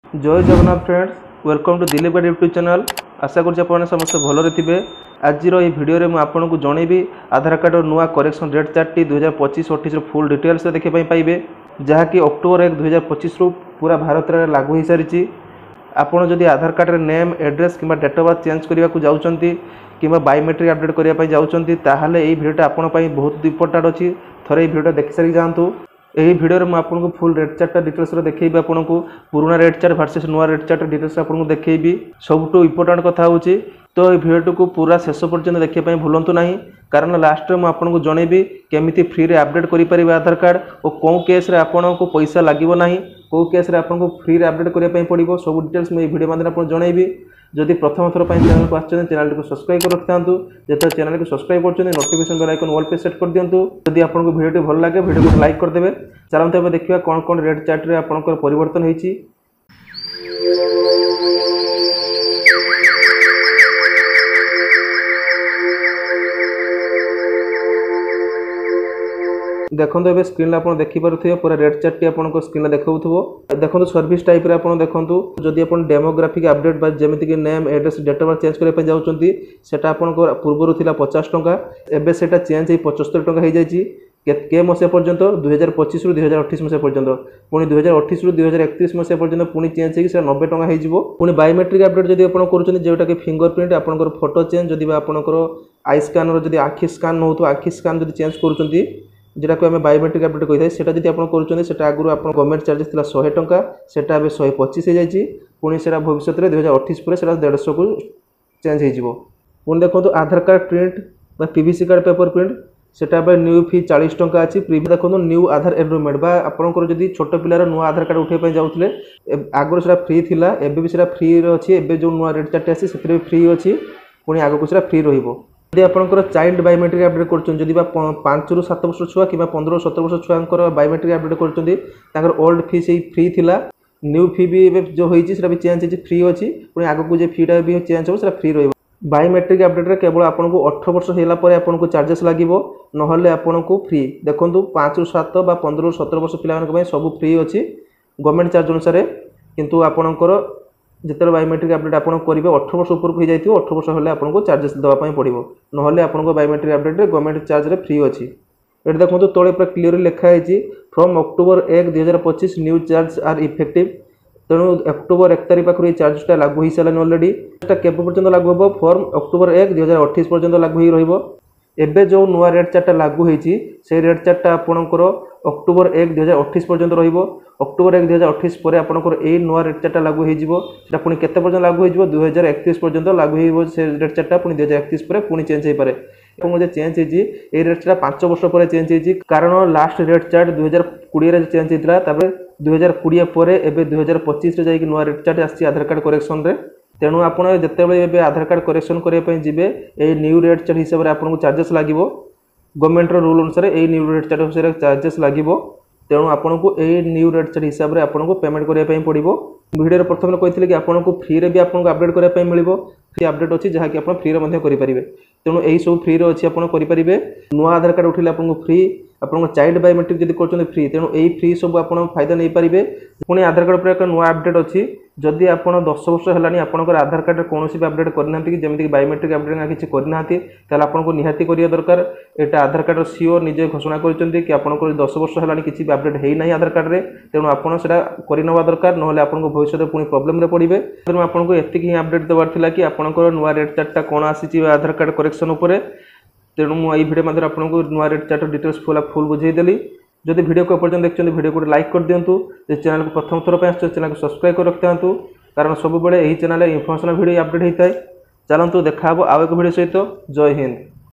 जय Jagannath friends, welcome to Dilip Guard YouTube channel. आशा कर समस्त भलरे थे। आज भिडियो में आपको जनइबी आधार कार्ड नुआ correction rate chart 2025-28 full details देखा पाइबे, जहाँकि अक्टोबर 1 2025 रु पूरा भारत में लागू हो सारी। आपड़ जदि आधार कार्ड रे नेम एड्रेस कि डेट ऑफ बर्थ चेंज करने को जाऊँगी कि बायोमेट्रिक अपडेट करने जाऊँगी, ताहले यही भिडियोटा आपंपाई बहुत इंपोर्टेंट अच्छी। थरे ये भिडियो देख सारी जातु। यही भिडियो में आपको फुल रेट चार्ट डिटेल्स देखी आपको पुराना रेट चार्ट वर्सेस नुआ रेट चार्ट डिटेल्स आपको देखी। सबुठू इंपोर्टेंट कथा होची तो ये भिडियो को पूरा शेष पर्यंत देखा भूलु ना, कारण लास्ट में आपको जनइबी केमी फ्री रे अपडेट करें आधार कार्ड और कौ केस आपको पैसा लगे ना, कौ केस आपको फ्री रे अपडेट करने पड़ो। सब डिटेल्स मैं भिडियो माध्यम आपको जनइबी। जदि प्रथम थर चैनल को आसान चैनल को सब्सक्राइब कर रखि जो चैनल को सब्सक्राइब कर नोटिफिकेशन बेल आइकन ऑल पे सेट कर दिंतु। जदि आपको भिडियो भल लगे भिडियो को लाइक करदे। चलते अब देखिए कौन कौन रेट चार्ट रे आपनकर परिवर्तन होईची। देखो ए स्क्रीन आप देखिपे पूरा रेट चार्ट आपको स्क्रीन देखो। देखो सर्विस टाइप रे आप देखो जदि आप डेमोग्राफिक अपडेट जमीक name address date of birth change करने जाऊँगी सेटा आपको पूर्वर था 50 टंका, एबे सेटा चेंज हो 75 टंका हो जाए। के मसीहा पर्यंत 2025 रु 2028 मसीहा पर्यंत, पुणी 2028 रु 2031 मसीहा पर्यंत पुणी चेंज हो 90 टंका हो। पुणी बायोमेट्रिक अपडेट जब आप करुँच जोटा कि फिंगरप्रिंट आपंकर फोटो चेंज जब आपंकर आई स्कान जब आखि स्कान हो आखि स्कान जब चेंज करुँच जोटा को आम बायोमेट्रिक अपडेट कही था जब आप करें आगुरी आप गवर्नमेंट चार्जेस था 100 टंका, सेटा 125 हो जाए। पुणी से भविष्य में 2028 पर 150 को चेंज हो। पुणी देखो Aadhaar card print PVC card paper print सेटा न्यू फी 40 टंका अच्छी। प्रीवियस देखो न्यू आधार एनरोलमेंट आपंकर जब छोट पिलार नुआ आधार कार्ड उठाई जाऊे आगुरी से फ्री थिला, एबे भी फ्री अच्छी। एबे जो नुआ रेट चार्ट आसी से फ्री अच्छी, पुणी आगक से फ्री रहिबो। यदि आपंकर चाइल्ड बायोमेट्रिक अपडेट कर 5 रु 7 वर्ष छुआ कि 15 रु 17 वर्ष छुआ बायोमेट्रिक अपडेट कर ओल्ड फी से फ्री थिला, न्यू फी भी जो होती भी चेंज हो फ्री अच्छी। पुणी आगक जो फीटा भी चेंज हो फ्री रही। बायोमेट्रिक अपडेट केवल आपको 18 वर्ष होगापर आपको चार्जेस लगे, ना आपको फ्री। देखो 5 रु 7 बा 15 रु 17 वर्ष पिला सब फ्री अच्छी गवर्नमेंट चार्ज अनुसार। किंतु आपणकर जिते बायोमेट्रिक अपडेट आप करेंगे 18 वर्ष ऊपर हो जाए 18 वर्ष हेल्ले आपको चार्जेस देवाई पड़ो, ना आपको biometric update government charge free अच्छी। ये देखो तले पूरा क्लीयरली लिखाई from October 1 2025 new charge are effective. तेणु अक्टोबर 1 तारीख पाखर चार्जटा लागू हो सारे अलरेडी। के पर्यटन लागू हम फॉर्म अक्टोबर 1 2028 पर्यटन लागू ही रबे। जो नुआ रेट चार्टा लागू होती से रेट चार्टा आपंकर अक्टोबर 1 2028 पर्यटन अक्टोबर 1 2028 पर आपंकर यही नुआ रेट चार्टा लागू हो पुणी के लागू हो 2031 पर्यटन लागू हो रेट चार्टा पुणी 2031 पर पुणी चेंज हो पारे। जो चेंज होती रेट चार्ट 5 वर्ष पर चेंज होती, कारण लास्ट रेट चार्ट 2020 चेंज होता 2020 पर एवं 2025 जाकि नुआ रेट चार्ट आसी आधार कार्ड करेक्शन रे। तेणु आप जिते आधार कार्ड करेक्शन करने जी ये न्यू रेट चार्ट हिसाब से आपको चार्जेस लगे गवर्नमेंट रूल अनुसार ये न्यू रेट चार्ट अनुसार चार्जेस लगे। तेणु आपको ये न्यू रेट चार्ट हिसाब से आपको पेमेंट करने पड़ो। वीडियो प्रथम कही कि आपको फ्री रे भी आपको अपडेट करने मिल फ्री अपडेट अच्छी जहाँकि आप फ्री रे करेंगे। तेणु यही सब फ्री रे अच्छी आपको करेंगे। नुआ आधार कार्ड उठे आपको फ्री, आपको चाइल्ड बायोमेट्रिक जब कर फ्री। तेणु यही फ्री सब आप फायदा नहीं पारे। पुणी आधार कार्ड पर एक नुआ अपडेट अच्छी जदि आप 10 वर्ष है आपंकर आधार कार्ड कौन भी अपडेट करना कि जमीक बायोमेट्रिक अपडेट किसी करना आपको निहाती करिया दरकार। यहाँ आधार कार्ड सीओ निजे घोषणा करते कि आपंकर 10 वर्ष है किसी भी अपडेट है ना आधार कार्ड रे। तेणु आपड़ से करवा दरकार, ना आपको भविष्य में पुणी प्रोब्लेम रे पड़े। तेणु आपको एतिक ही अपडेट देवार था कि आपंकर नुआ रेट चार्टा कौन आसी आधार कार्ड करेक्शन उपर। तेणु मुझे भिडियो मध्य आपको नुआ रेट चार्ट डिटेल्स फुल बुझेदेली। जदि भिडियो को पर्यटन देखते भिडियो को लाइक कर दिंतु। चैनल को प्रथम थर पर चैनल को सब्सक्राइब कर रखि था, कारण सब यही चैनल इनफर्मेशन भिडियो अपडेट होता है। चलतु देखा आउ एक भिडियो सहित। जय हिंद।